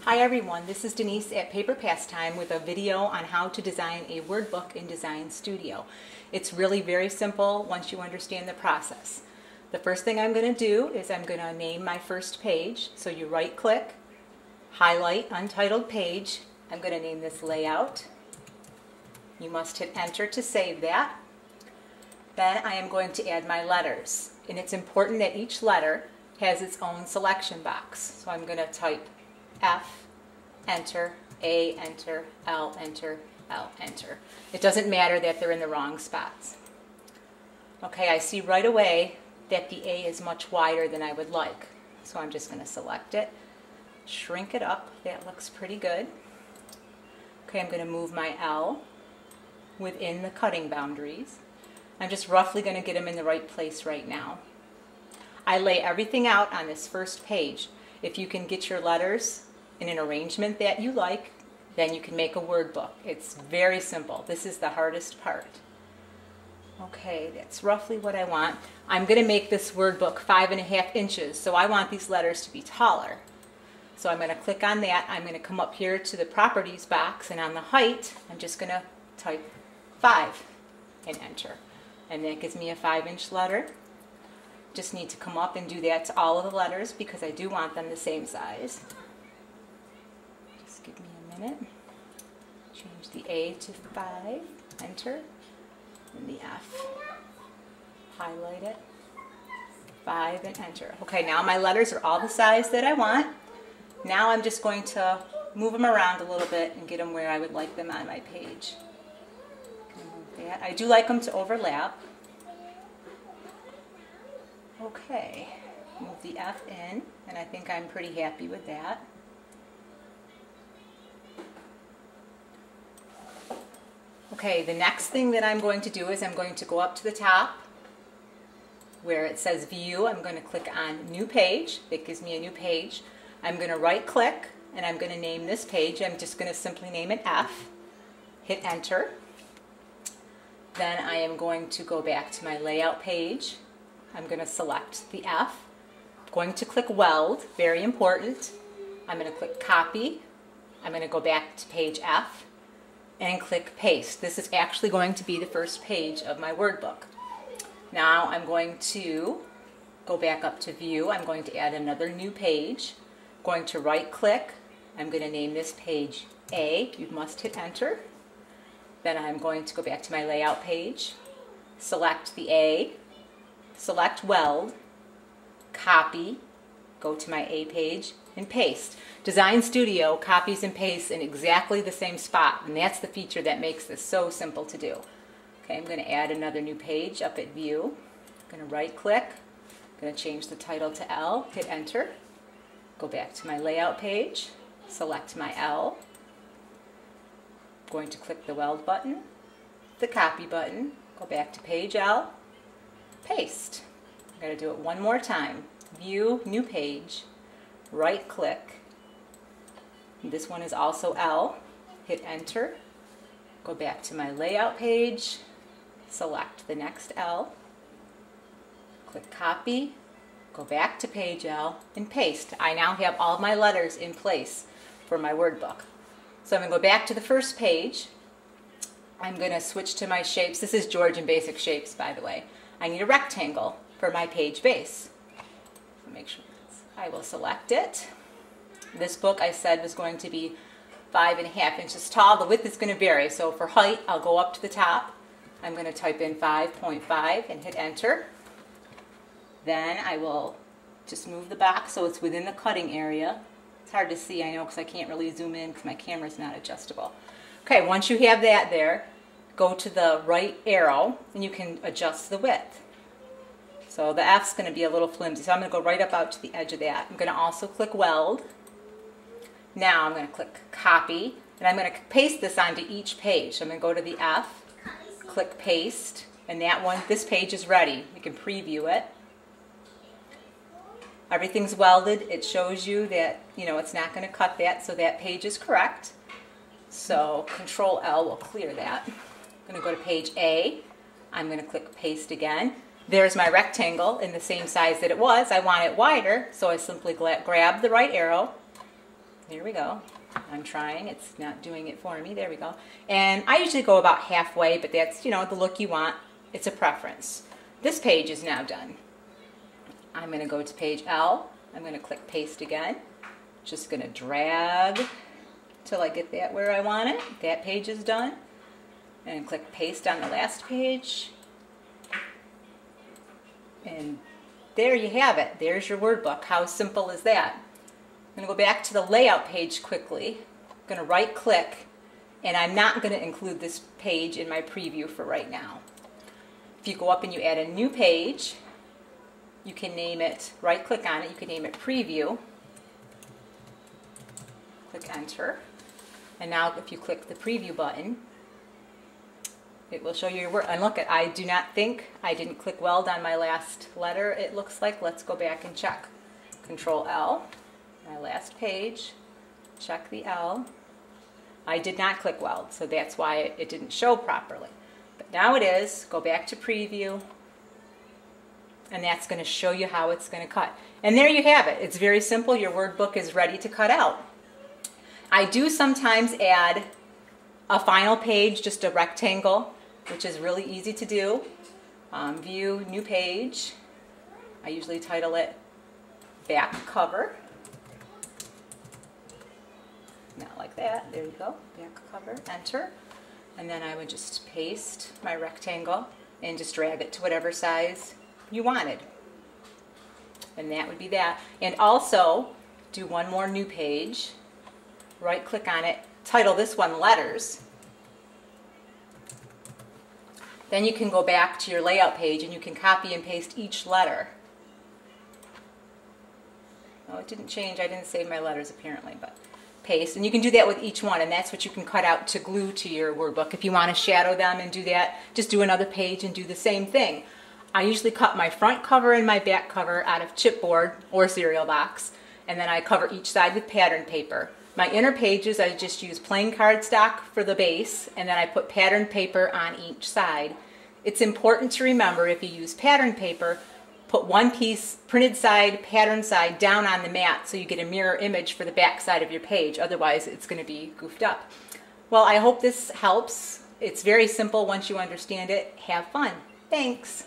Hi everyone, this is Denise at Paper Pastime with a video on how to design a word book in Design Studio. It's really very simple once you understand the process. The first thing I'm going to do is I'm going to name my first page. So you right click, highlight untitled page. I'm going to name this layout. You must hit enter to save that. Then I am going to add my letters, and it's important that each letter has its own selection box. So I'm going to type F, enter, A, enter, L, enter, L, enter. It doesn't matter that they're in the wrong spots. Okay, I see right away that the A is much wider than I would like. So I'm just going to select it, shrink it up. That looks pretty good. Okay, I'm going to move my L within the cutting boundaries. I'm just roughly going to get them in the right place right now. I lay everything out on this first page. If you can get your letters in an arrangement that you like, then you can make a word book. It's very simple. This is the hardest part. Okay, that's roughly what I want. I'm going to make this word book 5.5 inches, so I want these letters to be taller. So I'm going to click on that. I'm going to come up here to the properties box, and on the height, I'm just going to type 5 and enter. And that gives me a 5-inch letter. Just need to come up and do that to all of the letters because I do want them the same size. Just give me a minute. Change the A to 5, enter, and the F. Highlight it, 5, and enter. Okay, now my letters are all the size that I want. Now I'm just going to move them around a little bit and get them where I would like them on my page. Move that. I do like them to overlap. Okay, move the F in, and I think I'm pretty happy with that. Okay, the next thing that I'm going to do is I'm going to go up to the top where it says View. I'm going to click on New Page. It gives me a new page. I'm going to right click, and I'm going to name this page. I'm just going to simply name it F. Hit Enter. Then I am going to go back to my layout page. I'm going to select the F. I'm going to click Weld, very important. I'm going to click Copy. I'm going to go back to page F and click Paste. This is actually going to be the first page of my word book. Now I'm going to go back up to View. I'm going to add another new page. I'm going to right click. I'm going to name this page A. You must hit Enter. Then I'm going to go back to my layout page, select the A, select Weld, copy, go to my A page, and paste. Design Studio copies and pastes in exactly the same spot, and that's the feature that makes this so simple to do. Okay, I'm going to add another new page up at View. I'm going to right click, I'm going to change the title to L, hit Enter, go back to my layout page, select my L, I'm going to click the Weld button, the Copy button, go back to page L, paste. I'm going to do it one more time. View, new page, right click. This one is also L. Hit Enter. Go back to my layout page, select the next L, click Copy, go back to page L, and paste. I now have all my letters in place for my word book. So I'm going to go back to the first page. I'm going to switch to my shapes. This is Georgian Basic Shapes, by the way. I need a rectangle for my page base. So make sure I will select it. This book I said was going to be 5.5 inches tall. The width is going to vary. So for height, I'll go up to the top. I'm going to type in 5.5 and hit Enter. Then I will just move the box so it's within the cutting area. It's hard to see, I know, because I can't really zoom in because my camera's not adjustable. Okay, once you have that there, go to the right arrow and you can adjust the width. So the F's going to be a little flimsy, so I'm going to go right up out to the edge of that. I'm going to also click Weld. Now I'm going to click Copy, and I'm going to paste this onto each page. So I'm going to go to the F, click Paste, and that one, this page is ready. You can preview it. Everything's welded. It shows you that, it's not going to cut that, so that page is correct. So Control L will clear that. I'm going to go to page A. I'm going to click Paste again. There's my rectangle in the same size that it was. I want it wider, so I simply grab the right arrow, Here we go. I'm trying. It's not doing it for me. There we go. And I usually go about halfway, but that's, you know, the look you want. It's a preference. This page is now done. I'm going to go to page L. I'm going to click paste again. Just going to drag till I get that where I want it. That page is done. And click paste on the last page. And there you have it. There's your word book. How simple is that? I'm going to go back to the layout page quickly. I'm going to right click, and I'm not going to include this page in my preview for right now. If you go up and you add a new page, you can name it, right click on it, you can name it preview. Click enter. And now if you click the preview button, it will show you your work. And look, I do not think I didn't click weld on my last letter, it looks like. Let's go back and check. Control L, my last page, check the L. I did not click weld, so that's why it didn't show properly. But now it is. Go back to preview, and that's going to show you how it's going to cut. And there you have it. It's very simple. Your word book is ready to cut out. I do sometimes add a final page, just a rectangle, which is really easy to do. View, new page. I usually title it back cover. Not like that. There you go. Back cover. Enter. And then I would just paste my rectangle and just drag it to whatever size you wanted. And that would be that. And also do one more new page. Right click on it. Title this one letters. Then you can go back to your layout page and you can copy and paste each letter. Oh, it didn't change. I didn't save my letters apparently, but paste. And you can do that with each one, and that's what you can cut out to glue to your word book. If you want to shadow them and do that, just do another page and do the same thing. I usually cut my front cover and my back cover out of chipboard or cereal box, and then I cover each side with pattern paper. My inner pages, I just use plain cardstock for the base, and then I put pattern paper on each side. It's important to remember, if you use pattern paper, put one piece, printed side, pattern side, down on the mat so you get a mirror image for the back side of your page. Otherwise, it's going to be goofed up. Well, I hope this helps. It's very simple once you understand it. Have fun. Thanks.